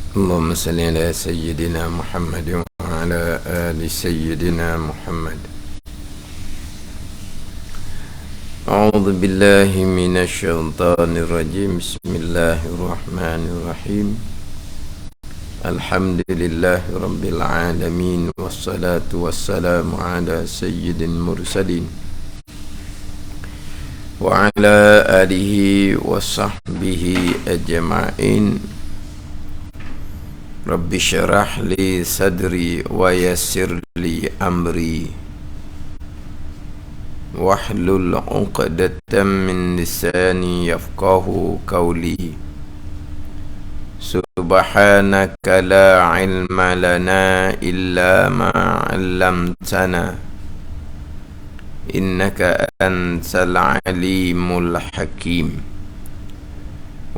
اللهم صل على سيدنا محمد وعلى آل سيدنا محمد. أعوذ بالله من الشيطان الرجيم. بسم الله الرحمن الرحيم. الحمد لله رب العالمين، والصلاة والسلام على سيد المرسلين وعلى آله وصحبه أجمعين. رب اشرح لي صدري ويسر لي أمري واحلل عقدة من لساني يفقه قولي. سبحانك لا علم لنا إلا ما علمتنا إنك أنت العليم الحكيم.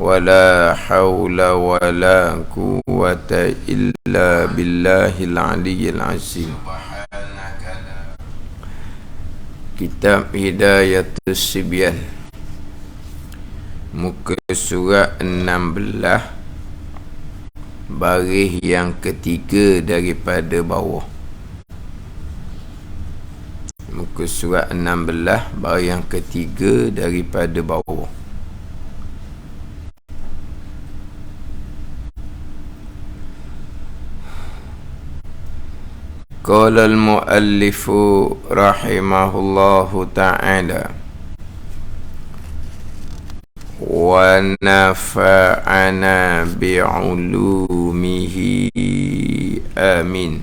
ولا حول ولا قوة إلا بالله العلي العظيم. Kitab Hidayatus Sibyan, muka surat 16, baris yang ketiga daripada bawah. Muka surat 16, baris yang ketiga daripada bawah. Qala al-muallifu rahimahullahu ta'ala wa nafa'ana bi'ulumihi amin.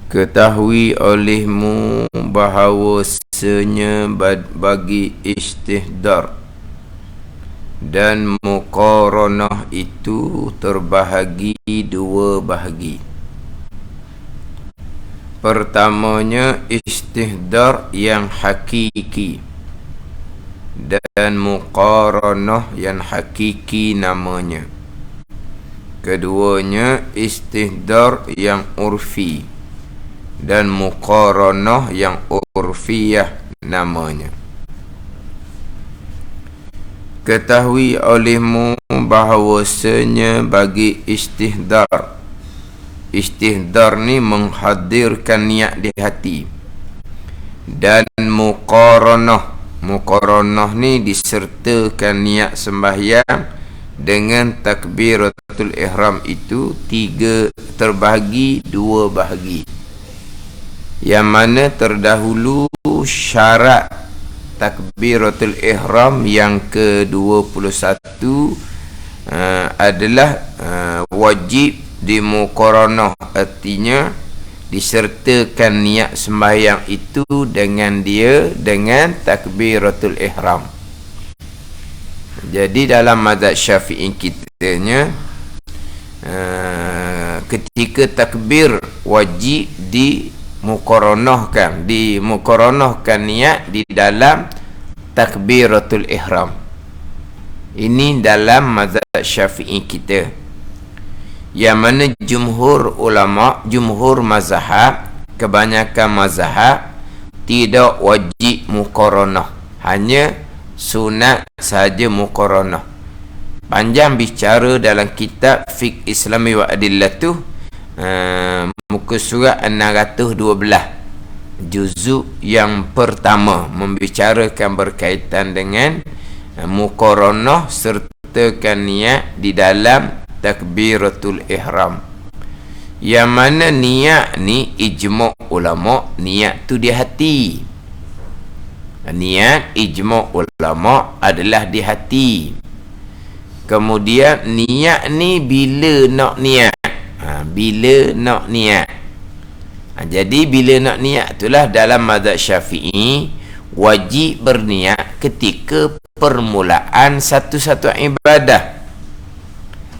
Ketahui olehmu bahawasanya bagi istihdar dan muqaranah itu terbahagi dua bahagi. Pertamanya istihdar yang hakiki dan muqaranah yang hakiki namanya. Keduanya istihdar yang urfi dan muqaranah yang urfiyah namanya. Ketahui olehmu bahawasanya bagi istihdar, istihdar ni menghadirkan niat di hati, dan muqaranah, muqaranah ni disertakan niat sembahyang dengan takbiratul ihram. Itu tiga, terbahagi dua bahagi. Yang mana terdahulu syarat takbiratul ihram yang ke-21 adalah wajib di muqaranah, artinya disertakan niat sembahyang itu dengan takbiratul ihram. Jadi dalam mazhab Syafi'i kitanya, ketika takbir wajib dimuqaranahkan niat di dalam takbiratul ihram. Ini dalam mazhab Syafi'i kita, yang mana jumhur ulama, jumhur mazhab, kebanyakan mazhab tidak wajib muqaranah, hanya sunat sahaja muqaranah. Panjang bicara dalam kitab Fiqh Islami wa Adillatuh, muka surat 612, juzuk yang pertama, membicarakan berkaitan dengan muqaranah sertakan niat di dalam takbiratul ihram. Yang mana niat ni ijma' ulama, niat tu di hati. Niat ijma' ulama adalah di hati. Kemudian niat ni bila nak niat, bila nak niat. Jadi bila nak niat itulah dalam mazhab Syafi'i wajib berniat ketika permulaan satu-satu ibadah.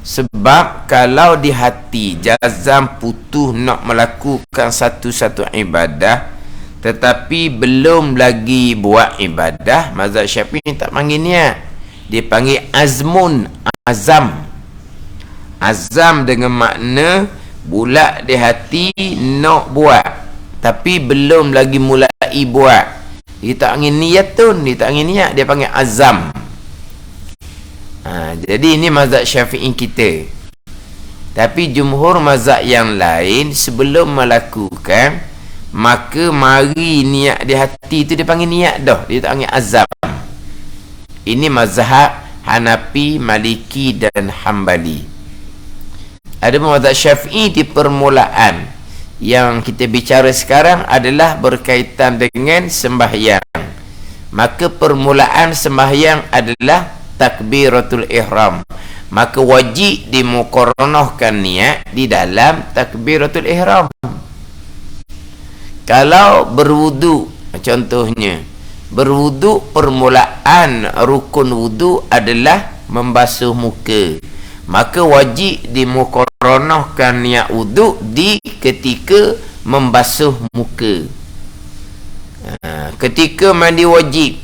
Sebab kalau di hati jazam putus nak melakukan satu-satu ibadah tetapi belum lagi buat ibadah, mazhab Syafi'i tak panggil niat, dia panggil azmun, azam. Azam dengan makna bulat di hati nak buat tapi belum lagi mulai buat. Dia tak angin niat tu, dia tak angin niat, dia panggil azam. Jadi ini mazhab Syafi'i kita. Tapi jumhur mazhab yang lain sebelum melakukan, maka mari niat di hati tu dia panggil niat dah, dia tak panggil azam. Ini mazhab Hanafi, Maliki dan Hambali. Ada mazhab Syafi'i di permulaan. Yang kita bicara sekarang adalah berkaitan dengan sembahyang. Maka permulaan sembahyang adalah takbiratul ihram. Maka wajib dimuqaranahkan niat di dalam takbiratul ihram. Kalau berwudu, contohnya berwudu, permulaan rukun wudu adalah membasuh muka, maka wajib dimuqaranahkan niat wudu di ketika membasuh muka. Ketika mandi wajib,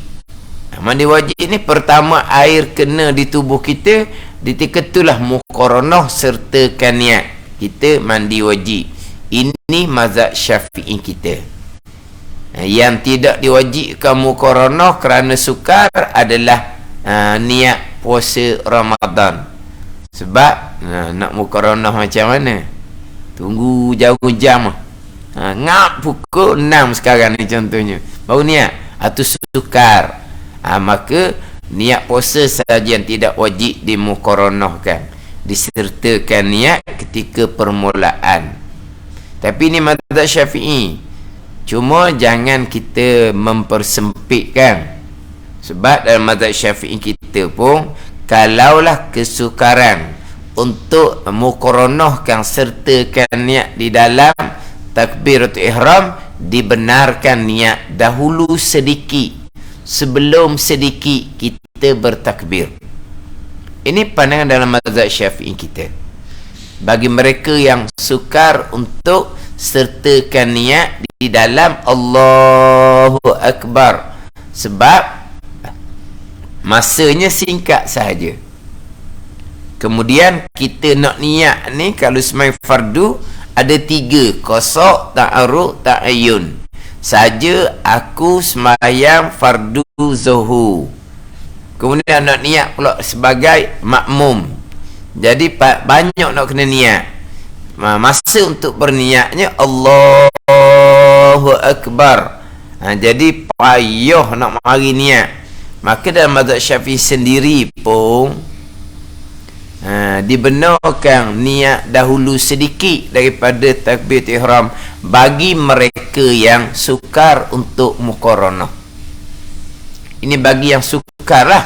mandi wajib ni pertama air kena di tubuh kita, ketika itulah muqaranah sertakan niat kita mandi wajib. Ini mazhab Syafi'i kita. Yang tidak diwajibkan muqaranah kerana sukar adalah niat puasa Ramadan. Sebab nak muqaranah macam mana? Tunggu jauh jam. Ngap pukul 6 sekarang ni contohnya, baru niat, atau sukar. Maka niat puasa saja yang tidak wajib dimuqaranahkan, disertakan niat ketika permulaan. Tapi ini mazhab Syafi'i. Cuma jangan kita mempersempitkan. Sebab dalam mazhab Syafi'i kita pun, kalaulah kesukaran untuk muqaranahkan sertakan niat di dalam takbiratul ihram, dibenarkan niat dahulu sedikit, sebelum sedikit kita bertakbir. Ini pandangan dalam mazhab Syafi'i kita. Bagi mereka yang sukar untuk sertakan niat di dalam Allahu Akbar, sebab masanya singkat sahaja. Kemudian kita nak niat ni, kalau semai fardu ada 3, qasa, ta'arud, ta'ayyun. Saja aku sembahyang fardu zuhur, kemudian nak niat pula sebagai makmum, jadi banyak nak kena niat. Masa untuk berniatnya Allahu Akbar. Jadi payah nak mari niat. Maka dalam mazhab Syafi'i sendiri pun dibenarkan niat dahulu sedikit daripada takbiratul ihram bagi mereka yang sukar untuk muqaranah. Ini bagi yang sukar lah.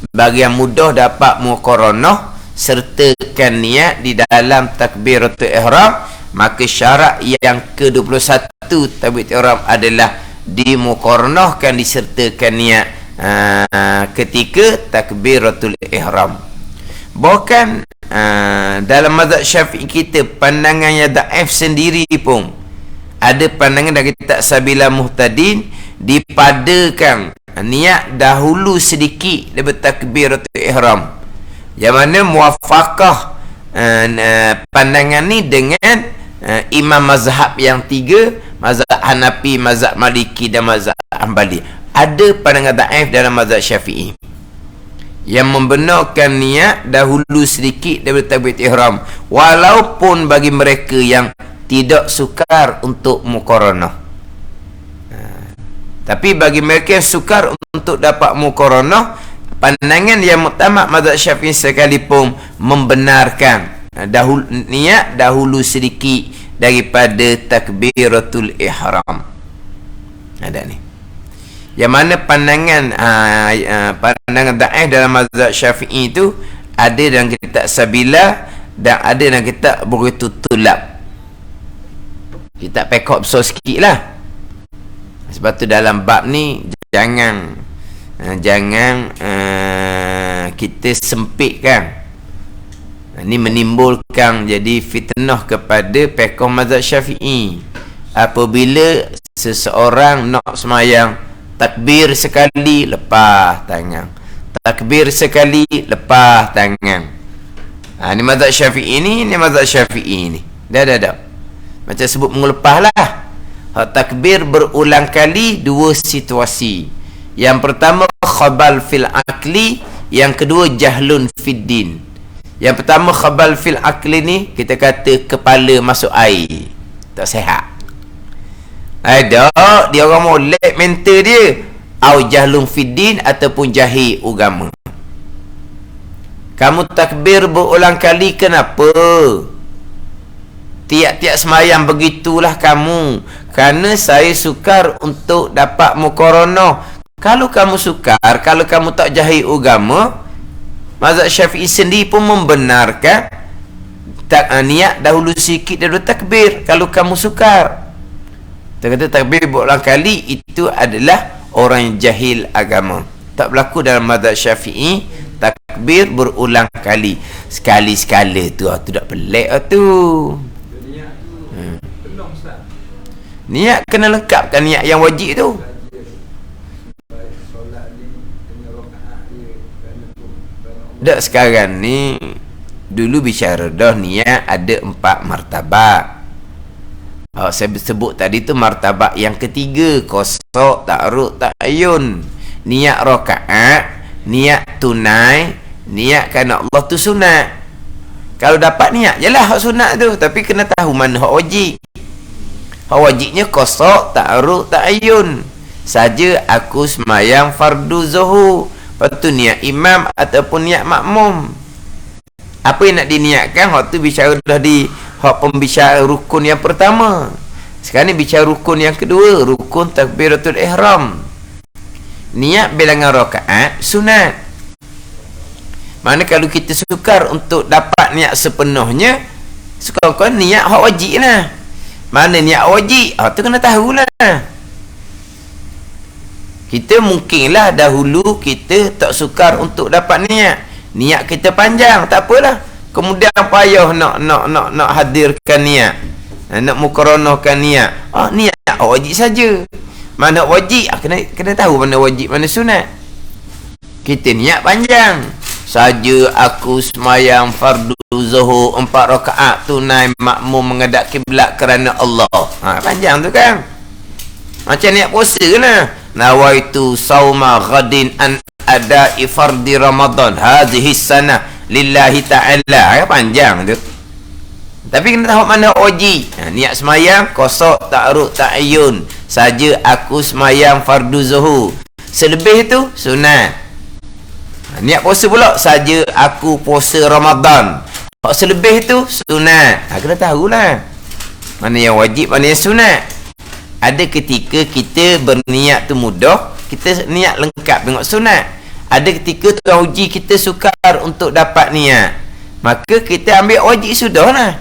Bagi yang mudah dapat muqaranah sertakan niat di dalam takbiratul ihram, maka syarat yang ke-21 takbiratul ihram adalah dimuqaranahkan, disertakan niat ketika takbiratul ihram. Bahkan dalam mazhab Syafi'i kita, pandangan yang dhaif sendiri pun ada pandangan dari kitab Sabila Muhtadin, dipadakan niat dahulu sedikit daripada takbiratul ihram, yang mana muwafaqah pandangan ni dengan imam mazhab yang 3, mazhab Hanafi, mazhab Maliki dan mazhab Hambali. Ada pandangan dhaif dalam mazhab Syafi'i yang membenarkan niat dahulu sedikit daripada takbiratul ihram, walaupun bagi mereka yang tidak sukar untuk muqaranah. Tapi bagi mereka yang sukar untuk dapat muqaranah, pandangan yang muktamad mazhab Syafi'i sekalipun membenarkan niat dahulu sedikit daripada takbiratul ihram. Ada ni. Yang mana pandangan pandangan dhaif dalam mazhab Syafi'i itu ada dalam kitab Sabila dan ada dalam kitab Bughatul Tulab. Kitab pekok besar sikit lah. Sebab tu dalam bab ni jangan kita sempitkan. Ini menimbulkan jadi fitnah kepada pekoh mazhab Syafi'i. Apabila seseorang nak semayang, takbir sekali lepas tangan, takbir sekali lepas tangan. Ni mazhab Syafi'i ni mazhab Syafi'i ni. Dah. Macam sebut mengelepah lah. Takbir berulang kali, 2 situasi. Yang pertama khabal fil akli, Yang kedua jahlun fiddin. Yang pertama khabal fil akli ni kita kata kepala masuk air, tak sihat. Ada dia orang molek mental dia, au jahlun fiddin ataupun jahil agama. Kamu takbir berulang kali kenapa? Tiap-tiap semayang begitulah kamu. Kerana saya sukar untuk dapat muqaranah. Kalau kamu sukar, kalau kamu tak jahil agama, mazhab Syafi'i sendiri pun membenarkan niat dahulu sikit dahulu takbir kalau kamu sukar. Dia kata takbir berulang kali itu adalah orang yang jahil agama. Tak berlaku dalam mazhab Syafi'i takbir berulang kali. Sekali-sekala tu tak pelik tu. Niat kena lengkapkan niat yang wajib tu. Tak sekarang ni, dulu bicara dah niat ada 4 martabat. Saya sebut tadi tu martabat yang ketiga, qasad, ta'arud, ta'ayyun. Niat rakaat, niat tunai, niat kerana Allah tu sunat. Kalau dapat niat jelah hak sunat tu, tapi kena tahu mana hak wajib. Hak wajibnya qasad, ta'arud, ta'ayyun. Saja aku semayang fardu zuhur, lepas tu niat imam ataupun niat makmum. Apa yang nak diniatkan? Hak tu bicara dah di hak pembicara rukun yang pertama. Sekarang ni bicara rukun yang kedua, rukun takbiratul ihram. Niat bilangan rakaat sunat. Mana kalau kita sukar untuk dapat niat sepenuhnya, sukar-sukar niat hak wajib lah. Mana niat wajib? Tu kena tahulah. Kita mungkinlah dahulu kita tak sukar untuk dapat niat. Niat kita panjang, tak apalah. Kemudian payah nak hadirkan niat. Nak muqaranahkan niat. Niat wajib saja. Mana wajib? Kena tahu mana wajib, mana sunat. Kita niat panjang. Saja aku semayang fardu zuhur 4 rakaat tunai makmum menghadap kiblat kerana Allah. Panjang tu kan. Macam niat puasa lah. Nawaitu sauma ghadin an ada'i fardi Ramadan hadhihi sanah lillahi ta'ala. Panjang tu. Tapi kena tahu mana wajib. Niat semayang qasad, ta'arud, ta'ayyun. Saja aku semayang fardu zuhur. Selebih tu sunat. Niat puasa pula saja aku puasa Ramadan. Hak selebih tu sunat. Kena tahulah mana yang wajib, mana yang sunat. Ada ketika kita berniat tu mudah, kita niat lengkap tengok sunat. Ada ketika Tuhan uji kita sukar untuk dapat niat, maka kita ambil wajib sudahlah.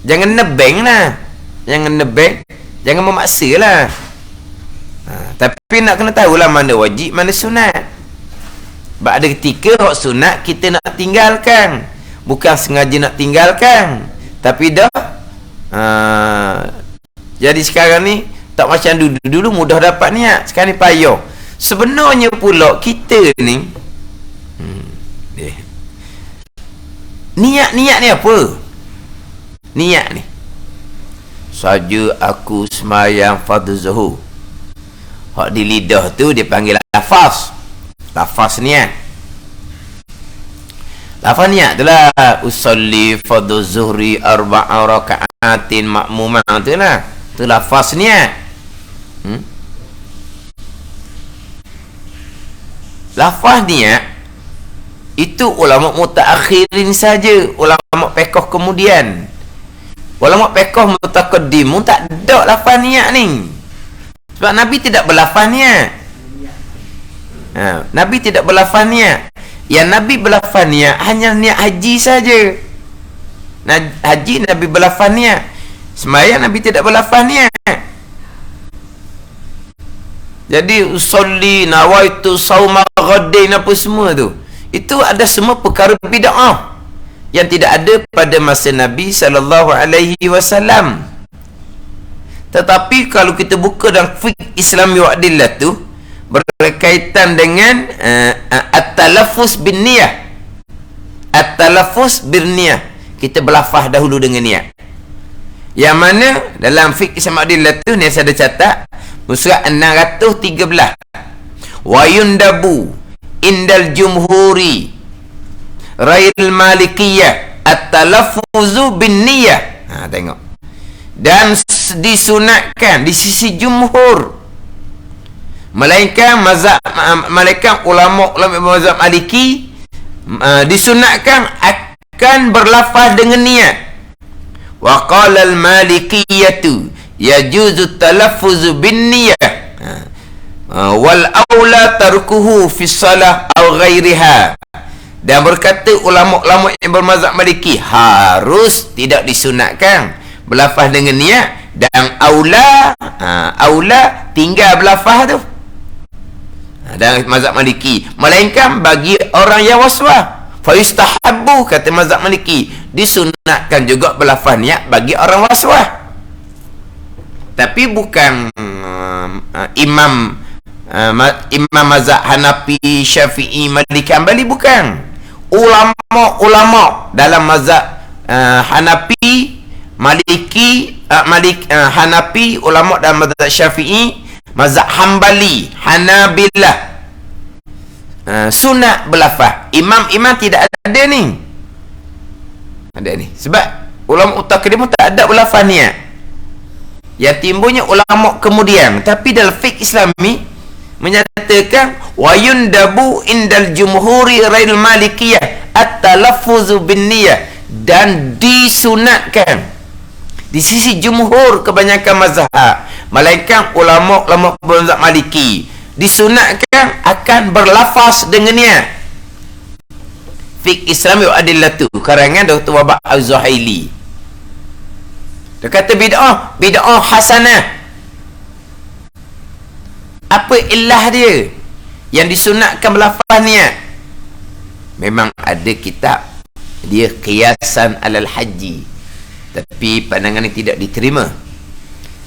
Jangan nebeng lah. Jangan nebeng, jangan memaksa lah. Tapi nak kena tahulah mana wajib, mana sunat. Sebab ada ketika hak sunat kita nak tinggalkan. Bukan sengaja nak tinggalkan, tapi dah jadi sekarang ni tak macam dulu. Dulu mudah dapat niat, sekarang ni payah. Sebenarnya pula kita ni niat ni apa? Niat ni saja aku semayang fardu zuhur. Hak di lidah tu dia panggil lafaz. Lafaz niat. Lafaz niat tu lah. Usalli fardu zuhri 4 raka'atin makmumah tu lah. Tu lafaz niat. Lafaz niat itu ulama mutaakhirin saja. Ulama fiqh kemudian. Ulama fiqh mutaqaddim tak ada lafaz niat ni. Sebab Nabi tidak berlafaz niat. Nabi tidak berlafaz niat. Yang Nabi berlafaz niat hanya niat haji saja. Haji Nabi berlafaz niat. Sembahyang Nabi tidak berlafaz niat. Jadi usolli nawaitu sauma ghadin apa semua tu, itu ada semua perkara bid'ah yang tidak ada pada masa Nabi SAW. Tetapi kalau kita buka dalam fiqh Islami wa adillah tu, berkaitan dengan at-talaffuz bin niyah. At-talaffuz bin niyah, kita berlafaz dahulu dengan niat. Yang mana dalam fiqh Islami wa adillah tu ni saya ada catat surat 613. Wa yundabu indal jumhuri ghairil malikiyah at-talaffuzu bin niyah. Tengok. Dan disunatkan di sisi jumhur, melainkan ulama mazhab Maliki, disunatkan akan berlafaz dengan niat. Wa qala al-malikiyatu yajuzu talaffuz bin niyah wal aula tarkuhu fi shalah aw ghairiha. Dan berkata ulama-ulama yang bermazhab Maliki, harus tidak disunatkan berlafaz dengan niat, dan aula tinggal berlafaz tu. Dan mazhab Maliki, melainkan bagi orang yang waswas, fa yustahabbu, kata mazhab Maliki, disunatkan juga berlafaz niat bagi orang waswas. Tapi bukan imam mazhab Hanafi, Syafi'i, Maliki, Hanbali, bukan. Ulama dalam mazhab Hanafi, Maliki, Hanafi, ulama dalam mazhab Syafi'i, mazhab Hanbali, Hanabilah, sunat berlafaz. Imam-imam tidak ada ni. Ada ni. Sebab ulama mutaqaddim tak ada berlafaz niat. Yang timbulnya ulama kemudian. Tapi dalam fiqh Islami menyatakan wa yundabu indal jumhuri ghairil malikiyah at-talaffuzu bin niyah, dan disunatkan di sisi jumhur kebanyakan mazhab, melainkan ulama mazhab Maliki, disunatkan akan berlafaz dengan niat. Fiqh Islami wa adillatu, karangan Dr. Wahab Az-Zuhaili. Dia kata bid'ah hasanah. Apa ilah dia yang disunatkan berlafaz niat? Memang ada kitab dia qiyasan alal haji, tapi pandangan ini tidak diterima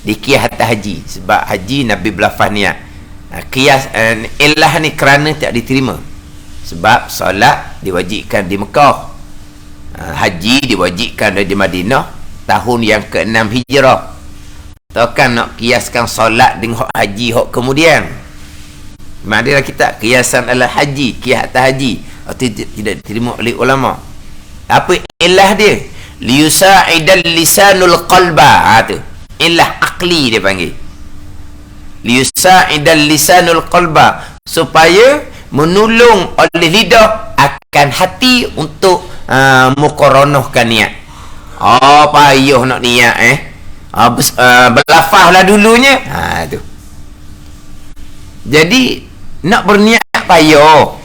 di qiyas atas haji. Sebab haji Nabi berlafaz niat. Qiyas ilah ni kerana tak diterima. Sebab solat diwajibkan di Mekah, haji diwajibkan di Madinah tahun yang ke-6 Hijrah. Takkan nak kiaskan solat dengan hak haji hak kemudian. Memang ada kita kiasan ala haji, kias atas haji, tidak diterima oleh ulama. Apa ilah dia? Liyusa'idal lisanul qalba. Tu ilah akli dia panggil. Liyusa'idal lisanul qalba, supaya menolong oleh lidah akan hati untuk muqaranahkan niat. Payah nak niat berlafazlah dulunya. Tu. Jadi nak berniat payah.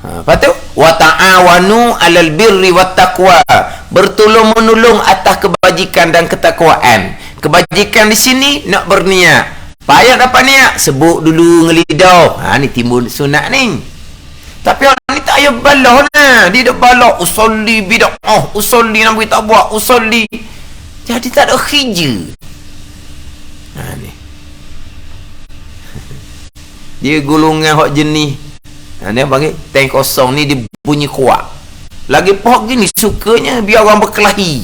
Lepas tu wa ta'awanu 'alal birri wat taqwa, bertolong menolong atas kebajikan dan ketakwaan. Kebajikan di sini nak berniat. Payah dapat niat, sebut dulu dengan lidah. Ni timbul sunat ni. Tapi orang ni tak payah balah nah. Dia dah balah usolli bid'ah, usolli Nabi tak buat, usolli. Jadi tak ada khija. Ni. Dia golongan hak jenis. Dia panggil tank kosong ni, dia bunyi kuat. Lagi pohon gini sukanya biar orang berkelahi.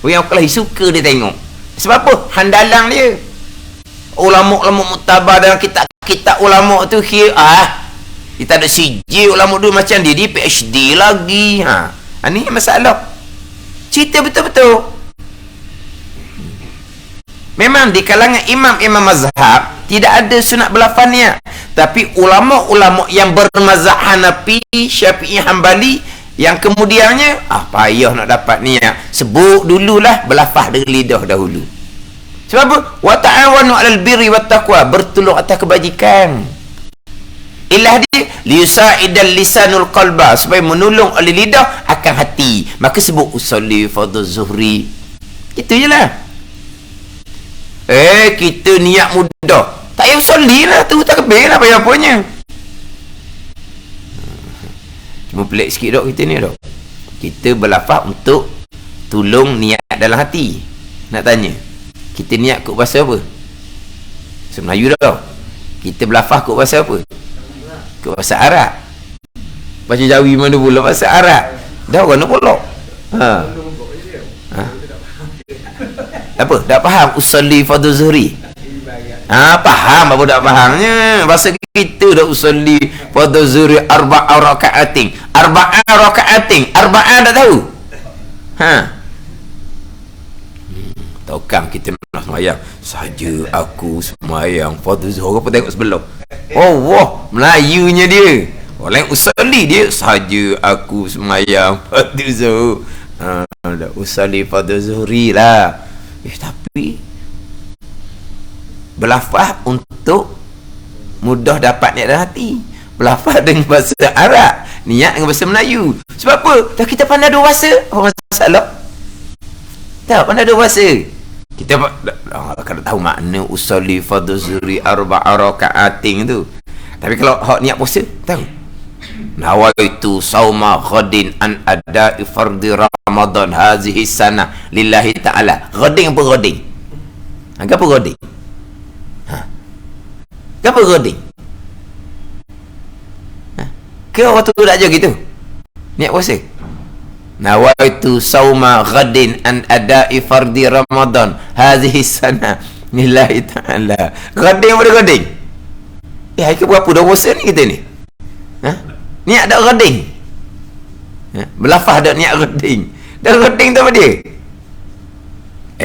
Orang berkelahi suka dia tengok. Sebab apa? Handalang dia. Ulama-ulama muktabar dalam kitab ulama tu kita ada CJ ulama dulu macam dia PhD lagi. Ni masalah. Cerita betul-betul. Memang di kalangan imam-imam mazhab tidak ada sunat berlafaz niat. Tapi ulama-ulama yang bermazhab Hanafi, Syafi'i, Hanbali, yang kemudiannya payah nak dapat niat, sebut dululah berlafaz dengan lidah dahulu. Sebab apa? Wa ta'awanu 'alal birri wat taqwa, bertolong atas kebajikan. Ilah dia liyusa'idal lisanul qalba, supaya menolong oleh lidah akan hati. Maka sebut usolli fardhu zuhri. Itu je lah. Kita niat mudah, tak payah usolli lah tu, tak kebir lah apa-apanya. Cuma pelik sikit dok kita ni dok. Kita berlafaz untuk tolong niat dalam hati. Nak tanya, kita niat kod bahasa apa? Bahasa Melayu dah. Kita berlafaz kod bahasa apa? Kod bahasa Arab. Bahasa Jawi mana pula bahasa Arab. Dah orang nak pula. Apa? Tak faham usolli fardhu zuhri. Faham apa tak fahamnya? Bahasa kita dah usolli pada zuri arba'a raka'atin. Arba'a tak tahu. Tahu kan kita nak semayang saja aku semayang pada zuhur. Apa tengok sebelah? Oh wah, Melayunya dia. Orang usolli dia saja aku semayang pada zuhur. Dah usolli pada zuhri lah. Tapi berlafaz untuk mudah dapat niat dalam hati. Berlafaz dengan bahasa Arab, niat dengan bahasa Melayu. Sebab apa? Dah kita pandai dua bahasa. Apa masalah? Tak pandai dua bahasa. Kita kalau tahu makna usolli fardhu zuhri arba'a raka'atin tu. Tapi kalau hak niat puasa, tahu. Nawaitu sauma ghadin an ada'i fardhi Ramadan hazihi sana lillahi ta'ala. Ghadin apa ghadin? Apa ghadin? Apa ghadin? Ke orang tu tak ajar gitu? Niat puasa. Nawaitu sauma ghadin an ada'i fardhi Ramadan hazihi sana lillahi ta'ala. Ghadin apa ghadin? Hari ke berapa dah puasa ni kita ni? Niat dak ghadin. Berlafaz dak niat ghadin. Dak ghadin tu apa dia?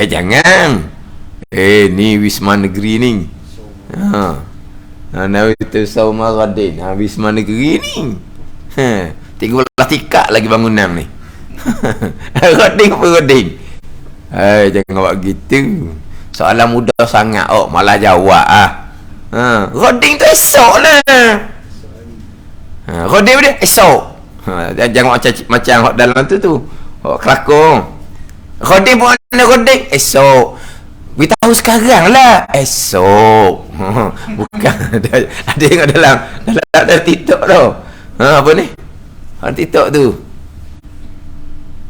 Jangan. Ni Wisma Negeri ni. Nawaitu sauma ghadin. Wisma Negeri ni. 13 tikak lagi bangunan ni. Ghadin apa ghadin? Jangan buat gitu. Soalan mudah sangat. Malah jawab ghadin tu esok lah. Ghadin apa dia? Esok. Jangan macam dalam tu kelakon. Ghadin pun mana ghadin? Esok. Beritahu sekarang lah. Esok. Bukan ada yang dalam TikTok tu. Apa ni? TikTok tu.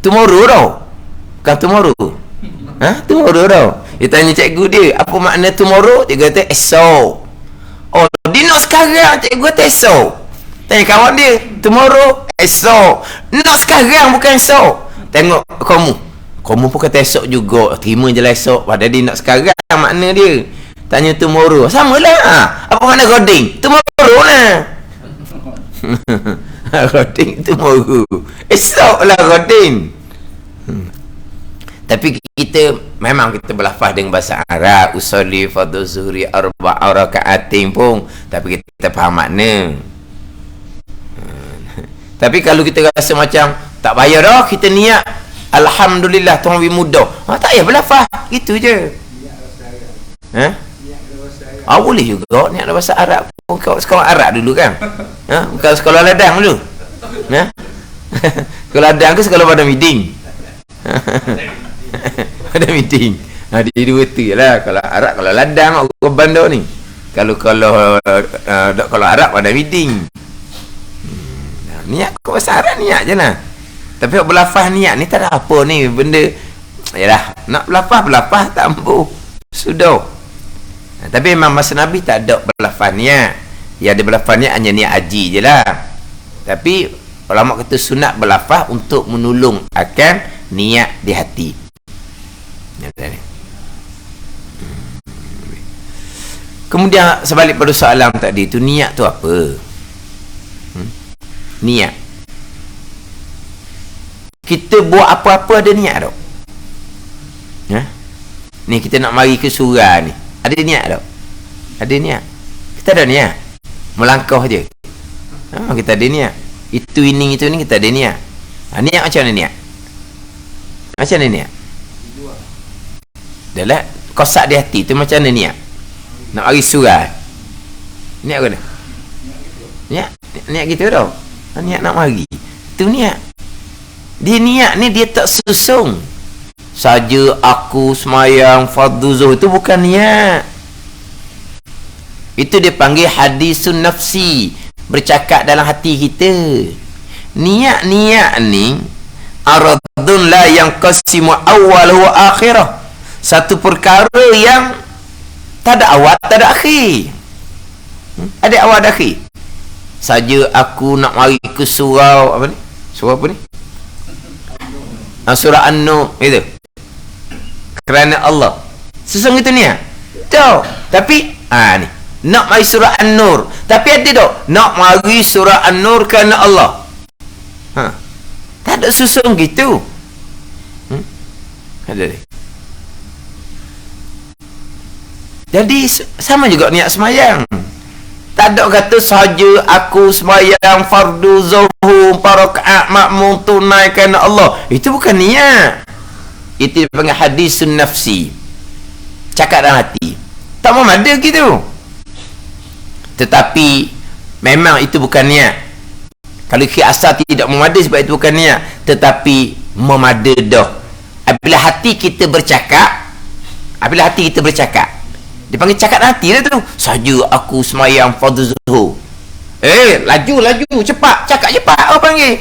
Tomorrow tau. Bukan tomorrow. Tomorrow tau. Dia tanya cikgu dia, apa makna tomorrow? Dia kata esok. Dia nak sekarang. Cikgu kata esok. Tanya kawan dia, tomorrow, esok. Nak sekarang bukan esok. Tengok kamu pun kata esok juga. Terima je lah esok. Padahal dia nak sekarang makna dia. Tanya tomorrow, sama lah. Apa makna ghadin? Tomorrow lah. Ghadin tomorrow. Esok lah ghadin. Tapi kita memang kita berlafaz dengan bahasa Arab, usolli fardhu zuhri arba'a raka'atin pun, tapi kita faham makna. Tapi kalau kita rasa macam tak payah dah, kita niat alhamdulillah Tuhan beri mudah. Tak payah berlafaz, gitu je. Boleh juga niat bahasa Arab pun. Kau sekolah Arab dulu kan? Bukan sekolah ladang dulu. Sekolah ladang ke sekolah pada meeting? Ada meeting. Dia dua tu lah. Kalau Arab, kalau ladang orang bandar ni. Kalau Arab pada meeting. Niat kau bahasa Arab niat je lah. Tapi berlafaz niat ni tak ada apa ni benda. Yalah, nak berlafaz tak mampu. Sudah. Tapi memang masa Nabi tak ada berlafaz niat. Yang ada berlafaz niat hanya niat haji je lah. Tapi ulama kata sunat berlafaz untuk menolong akan niat di hati. Kemudian sebalik pada soalan tadi tu, niat tu apa? Niat. Kita buat apa-apa ada niat tak? Ni kita nak mari ke surau ni, ada niat tak? Ada niat. Kita ada niat. Melangkah je. Kita ada niat. Itu ini kita ada niat. Niat macam mana niat? Macam mana niat? Dah lah, kosak di hati tu macam mana niat? Nak mari surau. Niat ke mana? Niat gitu tau. Niat nak mari. Itu niat. Dia niat ni dia tak susung. Saja aku semayang fardhu zuhur, itu bukan niat. Itu dia panggil hadisun nafsi, bercakap dalam hati kita. Niat ni aradun la yang qasimu awal wa akhirah. Satu perkara yang tak ada awal, tak ada akhir. Ada awal, ada akhir. Saja aku nak mari ke surau apa ni? Surau apa ni? Surah An-Nur itu. Kerana Allah. Sesungguhnya itu niat. Tahu. Tapi Ni nak mari surah An-Nur, tapi ada tak nak mari surah An-Nur kerana Allah? Tak ada susun gitu. Ada ni. Jadi sama juga niat semayang. Tak ada kata sahaja aku semayang fardu zuhur 4 rakaat makmum tunai kerana Allah. Itu bukan niat. Itu dipanggil hadisun nafsi. Cakap dalam hati. Tak mau ada gitu. Tetapi memang itu bukan niat. Kalau asal tidak memada sebab itu bukan niat, tetapi memada dah. Apabila hati kita bercakap, dipanggil cakap hati lah tu. Saja aku semayang fardu zuhur. Laju, cepat, cakap cepat orang panggil.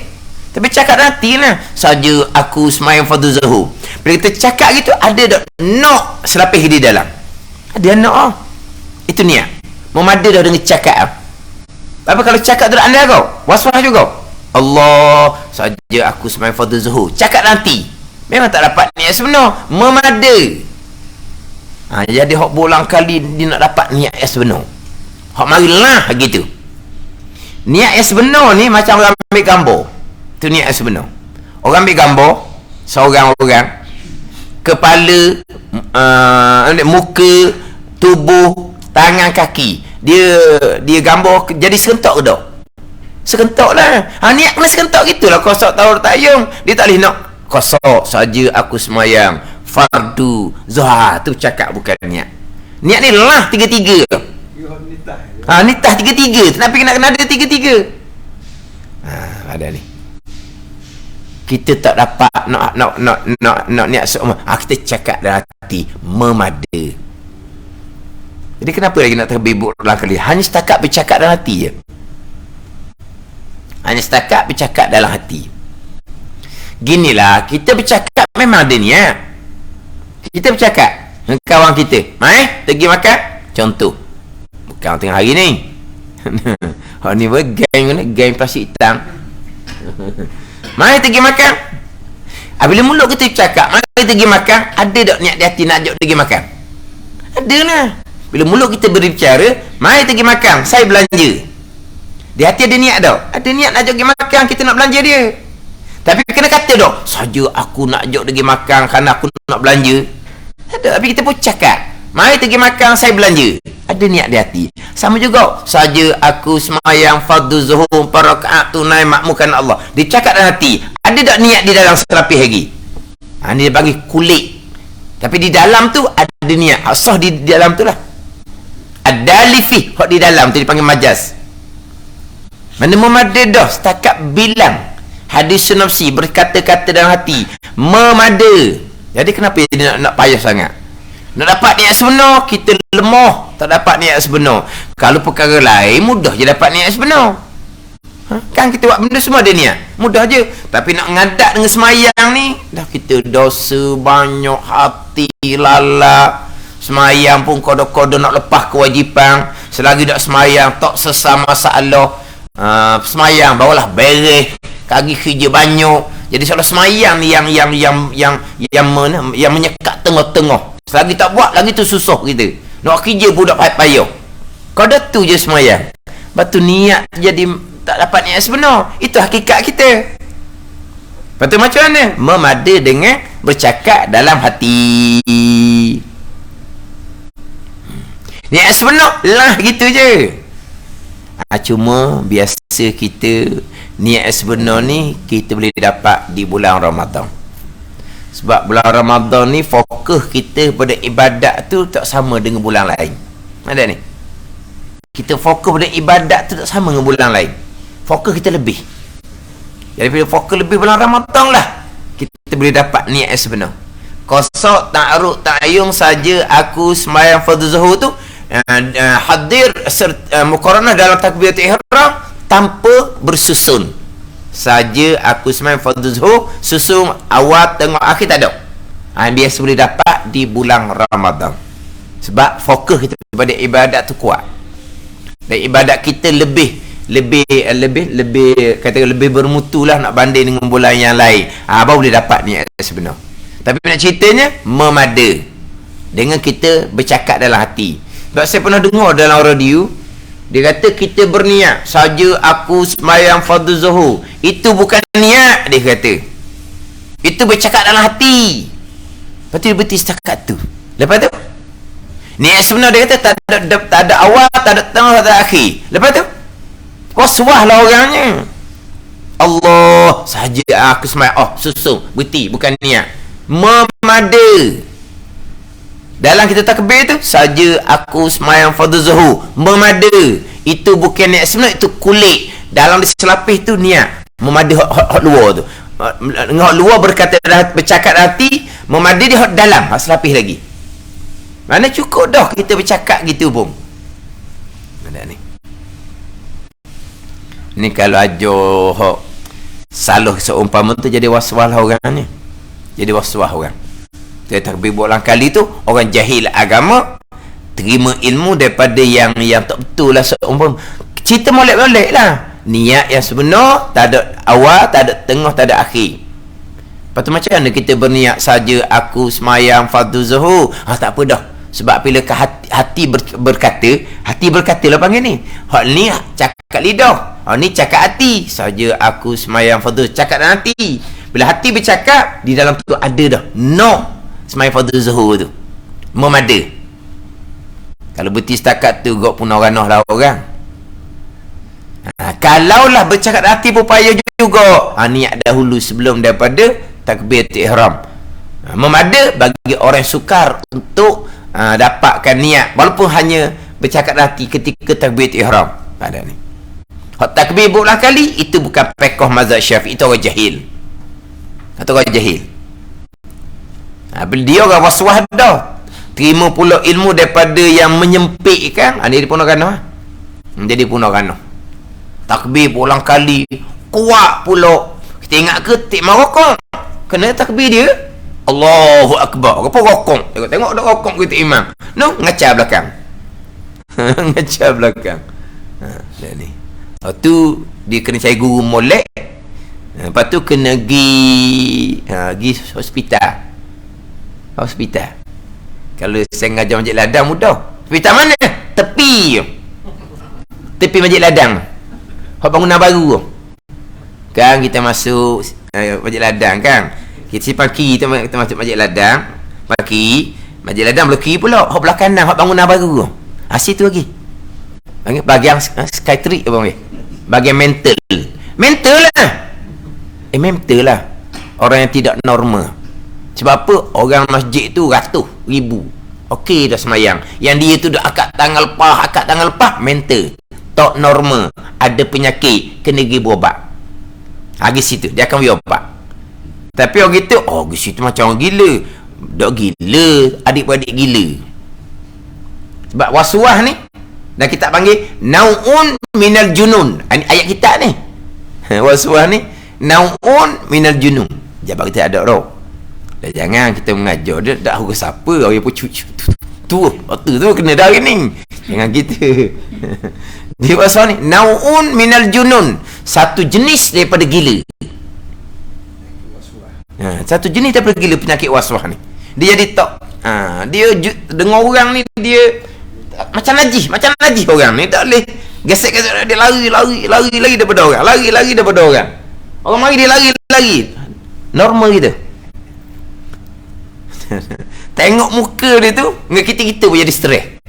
Tapi cakap hati lah. Saja aku semayang fardu zuhur. Bila kita cakap gitu, ada tak nak selapis di dalam? Ada nak. Itu niat. Memada dah dengan cakap. Tapi kalau cakap tu anda kau, waswas juga. Allah, saja aku semayang fardu zuhur. Cakap nanti. Memang tak dapat niat sebenar. Memada. Jadi hak berulang kali dia nak dapat niat yang sebenar. Hak marilah gitu. Niat yang sebenar ni macam orang ambil gambar. Tu niat yang sebenar. Orang ambil gambar seorang orang, kepala, muka, tubuh, tangan, kaki. Dia gambar jadi serentak ke tak? Serentak lah. Niat kena serentak gitulah. Kosok tahu tayung. Dia tak boleh nak kosok saja aku semayang fardu zuhur. Tu cakap bukan niat. Niat ni lah tiga-tiga. Nitah tiga-tiga. Kenapa kena ada tiga-tiga? Ada ni. Kita tak dapat nak niat semua. Kita cakap dalam hati memada. Jadi kenapa lagi nak terlebih berulang kali? Hanya setakat bercakap dalam hati je. Hanya setakat bercakap dalam hati. Ginilah, kita bercakap memang ada niat. Kita bercakap dengan kawan kita, mai pergi makan. Contoh, bukan tengah hari ni. Ni geng plastik hitam. Mai pergi makan. Bila mulut kita bercakap, mai pergi makan, ada tak niat di hati nak ajak pergi makan? Ada lah. Bila mulut kita berbicara, mai pergi makan, saya belanja. Di hati ada niat tak? Ada niat nak ajak pergi makan, kita nak belanja dia. Tapi kena kata tak, saja aku nak ajak pergi makan kerana aku nak belanja. Ada, tapi kita pun cakap, mari pergi makan, saya belanja. Ada niat di hati. Sama juga, saja aku semayang fardu zuhur 4 rakaat tunai makmumkan Allah. Dia cakap dalam hati. Ada tak niat di dalam selapis lagi? Ini dia bagi kulit. Tapi di dalam tu ada niat. Asah di dalam tu lah. Ada lifih hak di dalam tu dipanggil majas. Mana memada dah setakat bilang hadis nafsi berkata-kata dalam hati memada. Jadi kenapa dia nak payah sangat? Nak dapat niat sebenar, kita lemah tak dapat niat sebenar. Kalau perkara lain mudah je dapat niat sebenar. Kan kita buat benda semua ada niat, mudah je. Tapi nak ngadat dengan semayang ni, dah kita dosa banyak, hati lalap. Semayang pun kodoh-kodoh nak lepas kewajipan. Selagi tak semayang tak selesai masalah. Semayang barulah beres. Kaki kerja banyak. Jadi soal semayang ni yang menyekat tengah-tengah. Selagi tak buat lagi tu susah kita. Nak kerja pun tak payah. Kodoh tu je semayang. Batu niat jadi tak dapat niat sebenar. Itu hakikat kita. Lepas tu macam mana? Memada dengan bercakap dalam hati. Niat sebenar lah gitu je. Cuma biasa kita niat sebenar ni kita boleh dapat di bulan Ramadan. Sebab bulan Ramadan ni fokus kita pada ibadat tu tak sama dengan bulan lain. Ada ni. Kita fokus pada ibadat tu tak sama dengan bulan lain. Fokus kita lebih. Jadi bila fokus lebih bulan Ramadan lah, kita boleh dapat niat sebenar. Qasad ta'arud ta'ayung saja aku sembahyang fardu zuhur tu hadir muqaranah dalam takbiratul ihram tanpa bersusun. Saja aku sembahyang fardu zuhur, susun awal tengah akhir tak ada. Biasa boleh dapat di bulan Ramadan. Sebab fokus kita pada ibadat tu kuat. Dan ibadat kita lebih kata lebih bermutu lah nak banding dengan bulan yang lain. Baru boleh dapat niat sebenar. Tapi nak ceritanya memada dengan kita bercakap dalam hati. Sebab saya pernah dengar dalam radio, dia kata kita berniat saja aku sembahyang fardu zuhur. Itu bukan niat, dia kata. Itu bercakap dalam hati. Lepas tu dia berhenti setakat tu. Lepas tu niat sebenar dia kata tak ada awal, tak ada tengah, tak ada akhir. Lepas tu waswah lah orangnya. Allah saja aku sembahyang. Oh, susun, berhenti, bukan niat. Memada. Dalam kita takbir tu saja aku sembahyang fardu zuhur. Memada. Itu bukan niat sebenar, itu kulit. Dalam diselapis tu niat. Memada hot luar tu. Hot luar bercakap hati, memada dia hot dalam, hot selapis lagi. Mana cukup dah kita bercakap gitu pun. Ada ni. Ni kalau ajar salah seumpama tu jadi waswah lah orang ni. Jadi waswah orang. Dia takbir berulang kali tu orang jahil agama, terima ilmu daripada yang tak betul lah seumpama. Cerita molek-molek lah. Niat yang sebenar, tak ada awal, tak ada tengah, tak ada akhir. Lepas tu macam mana kita berniat saja aku semayang fardu zuhur? Tak apa dah. Sebab bila hati berkata lah panggil ni. Hak ni cakap lidah. Hak ni cakap hati. Saja aku semayang fardu, cakap dalam hati. Bila hati bercakap, di dalam tu ada dah. No. Semayang fardu zuhur tu. Memada. Kalau berhenti setakat tu, gok punah ranah lah orang. Kalaulah bercakap dalam hati pun payah juga. Niat dahulu sebelum daripada takbiratul ihram. Memada bagi orang sukar untuk dapatkan niat walaupun hanya bercakap hati ketika takbiratul ihram. Ada ni. Hak takbir berulang kali itu bukan fiqh mazhab Syafi'i, itu orang jahil. Atau orang jahil. Bila dia orang waswah dah. Terima pula ilmu daripada yang menyempitkan. Dia punah ranah. Jadi punah ranah. Takbir berulang kali kuat pula. Kita ingat ke tik marokok? Kena takbir dia Allahu Akbar. Apa rokok? Tengok dah rokok kita imam. No, ngacau belakang. Ngacau belakang. Dah ni. Lepas tu dia kena cari guru molek. Lepas tu kena pergi hospital. Hospital. Kalau saya ngajar Masjid Ladang mudah. Hospital mana? Tepi. Tepi Masjid Ladang. Hak bangunan baru. Kan kita masuk Masjid Ladang kan. Kita simpan kiri kita masuk Masjid Ladang. Paki Masjid Ladang belah kiri pula. Hak belah kanan hak bangunan baru. Situ lagi. Bahagian psychiatric apa panggil? Bahagian mental. Mental lah. Mental lah. Orang yang tidak normal. Sebab apa? Orang masjid tu ratus ribu. Okey dah semayang. Yang dia tu dah akad tangan lepas, mental. Tak normal. Ada penyakit, kena pergi berubat. Di situ dia akan berubat. Tapi orang gitu, di situ macam orang gila. Dak gila, adik-beradik gila. Sebab waswah ni dan kita panggil nau'un minal junun. Ayat kita ni. Waswah ni nau'un minal junun. Jabat kita ada roh. Dan jangan kita mengajar dia tak tahu siapa orang pun cucu tu kena dah ni. Jangan kita. Dia waswah ni nau'un minal junun. Satu jenis daripada gila. Satu jenis daripada gila penyakit waswah ni. Dia jadi tak dia dengar orang ni dia macam najis orang ni tak boleh gesek-gesek dia lari daripada orang. Lari daripada orang. Orang mari dia lari. Normal kita. Tengok muka dia tu dengan kita pun jadi stres.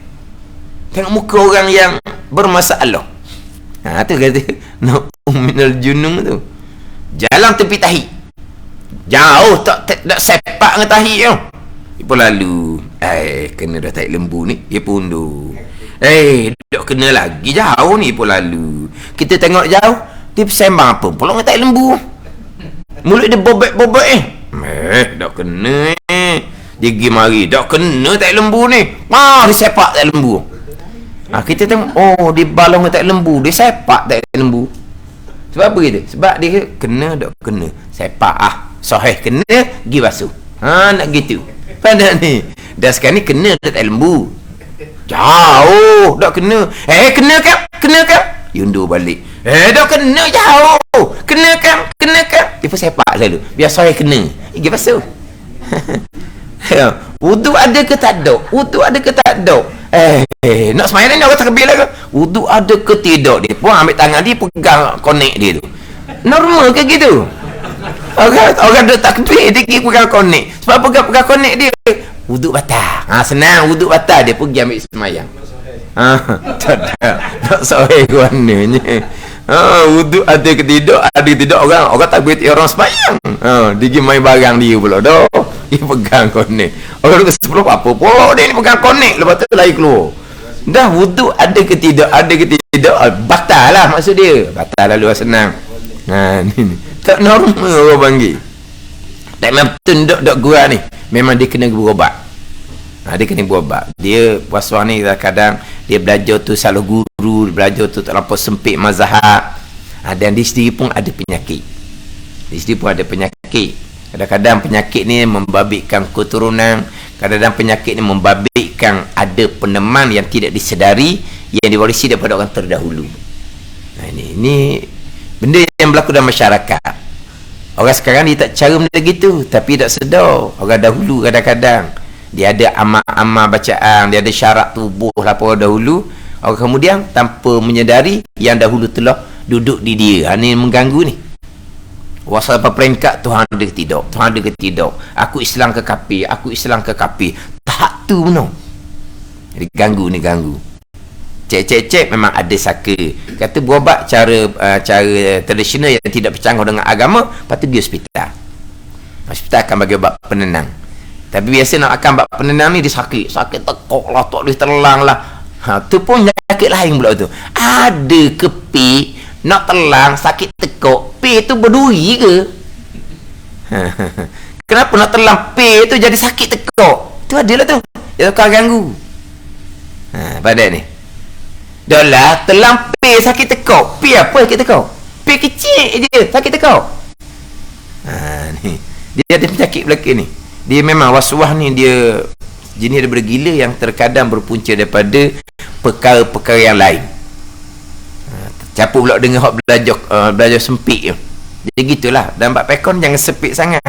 Tengok muka orang yang bermasalah. Tu kata minal junung tu. Jalan tepi tahi. Jauh tak sepak dengan tahi tu. Dia pun lalu. Kena dah tahi lembu ni. Dia pundur. Tak kena lagi jauh ni pun lalu. Kita tengok jauh. Dia sembang apa pula dengan tahi lembu. Mulut dia bobek-bobek tak kena dia pergi mari. Tak kena tahi lembu ni. Dia sepak tahi lembu. Kita tengok dia balong dengan tahi lembu. Dia sepak tahi lembu. Sebab apa kita? Sebab dia kena tak kena. Sepak sahih kena pergi basuh. Nak gitu. Pada ni. Dah sekarang ni kena tahi lembu. Jauh. Tak kena. Kena kan? Yundur balik. Tak kena jauh. Kena kan? Dia pun sepak selalu. Biar sahih kena. Pergi basuh. Wudu ada ke tak ada? Nak semayang ni orang takbir lah ke? Wudu ada ke tidak dia? Puan ambil tangan dia, pegang konek dia tu. Normal ke gitu? Orang ada takbir, dia pergi pegang konek. Sebab pegang konek dia, wudu batal. Senang, wudu batal. Dia pergi ambil semayang. Tak sahih ke mananya. Wudu ada ke tidak? Ada ke tidak, orang takbir orang semayang. Dia pergi main barang dia pula dah. Dia pegang konek. Orang duduk sebelum apa pula dia ni pegang konek. Lepas tu lari keluar. Dah wudu ada ke tidak? Ada ke tidak? Batal lah maksud dia. Batal lalu senang. Ni. Tak normal orang panggil. Tak memang betul dok gua ni. Memang dia kena berubat. Dia kena berubat. Dia puas-puas ni kadang dia belajar tu salah guru, belajar tu tak lampau sempit mazhab. Dan di sendiri pun ada penyakit. Kadang-kadang penyakit ni membabitkan keturunan, kadang-kadang penyakit ni membabitkan ada peneman yang tidak disedari yang diwarisi daripada orang terdahulu. Ini benda yang berlaku dalam masyarakat. Orang sekarang dia tak cara benda gitu, tapi tak sedar. Orang dahulu kadang-kadang dia ada amal-amal bacaan, dia ada syarat tubuh lah orang dahulu. Orang kemudian tanpa menyedari yang dahulu telah duduk di dia. Ini mengganggu ni. Wasal peringkat Tuhan ada ke tidak? Tuhan ada ke tidak? Aku Islam ke kafir? Tak tu benar. Jadi ganggu. Cek memang ada saka. Kata berubat cara tradisional yang tidak bercanggah dengan agama, lepas tu pergi hospital. Hospital akan bagi ubat penenang. Tapi biasa nak akan ubat penenang ni dia sakit tekuk lah, tak boleh telang lah. Tu pun sakit lain pula tu. Ada ke pi nak telang sakit tekuk, pi tu berduri ke? Kenapa nak telang pi tu jadi sakit tekuk? Tu adalah tu. Dia akan ganggu. Pada ni. Dah lah telang pi sakit tekuk. Pi apa sakit tekuk? Pi kecil je sakit tekuk. Ni. Dia ada penyakit belakang ni. Dia memang waswah ni dia jenis daripada gila yang terkadang berpunca daripada perkara-perkara yang lain. Capuk pula dengan hak belajar sempit je. Jadi gitulah. Dan bab pekon jangan sempit sangat.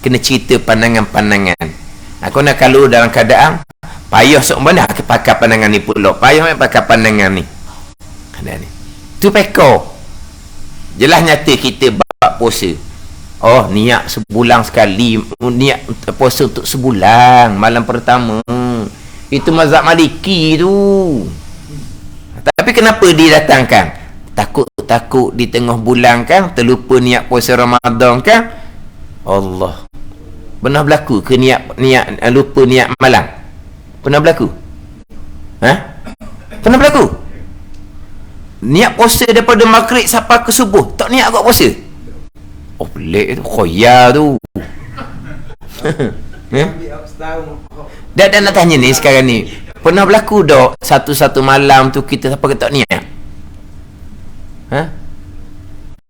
Kena cerita pandangan-pandangan. Aku nak kalau dalam keadaan payah sok mana pakai pandangan ni pula. Payah pakai pandangan ni. Ni. Tu pekor. Jelas nyata kita bab puasa. Oh, niat sebulan sekali, niat puasa untuk sebulan malam pertama. Itu mazhab Maliki tu. Tapi kenapa didatangkan? Takut di tengah bulan kan terlupa niat puasa Ramadan kan? Allah. Pernah berlaku ke niat lupa niat malam? Pernah berlaku? Pernah berlaku? Niat puasa daripada maghrib sampai ke subuh, tak niat agak puasa? Oh, pelik tu, khoya tu. Dan nak tanya ni sekarang ni, pernah berlaku tak satu malam tu kita sampai ke tak niat?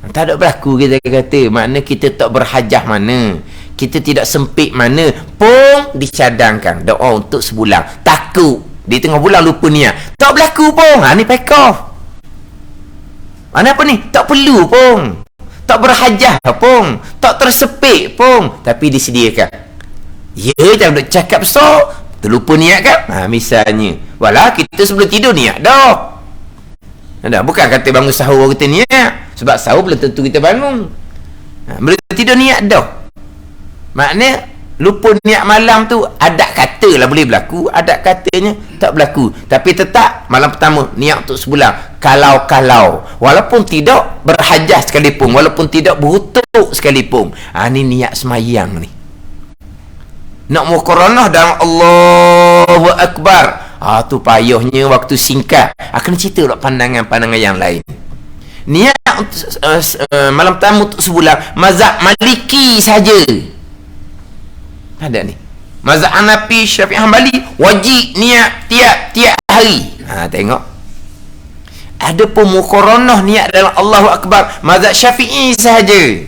Tak ada berlaku kita kata. Makna kita tak berhajah mana, kita tidak sempit mana pun dicadangkan doa untuk sebulan. Takut di tengah bulan lupa niat, tak berlaku pun. Ni pack-off. Mana apa ni? Tak perlu pun, tak berhajah pun, tak tersepit pun, tapi disediakan. Ya, jangan duk cakap besar terlupa niat kan. Misalnya walau kita sebelum tidur niat dah. Bukan kata bangun sahur kita niat. Sebab sahur belum tentu kita bangun. Belum tidur niat dah. Maknanya lupa niat malam tu adat kata lah boleh berlaku, adat katanya tak berlaku. Tapi tetap malam pertama niat untuk sebulan. Kalau walaupun tidak berhajah sekalipun, walaupun tidak berhutuk sekalipun, ni niat semayang ni. Nak muqaranah dalam Allahu Akbar. Tu payahnya waktu singkat. Akan cerita pula pandangan-pandangan yang lain. Niat malam pertama untuk sebulan mazhab Maliki saja. Ada ni. Mazhab Hanafi, Syafi'i, Hanbali wajib niat tiap hari. Tengok. Ada pun muqaranah niat dalam Allahu Akbar mazhab Syafi'i saja.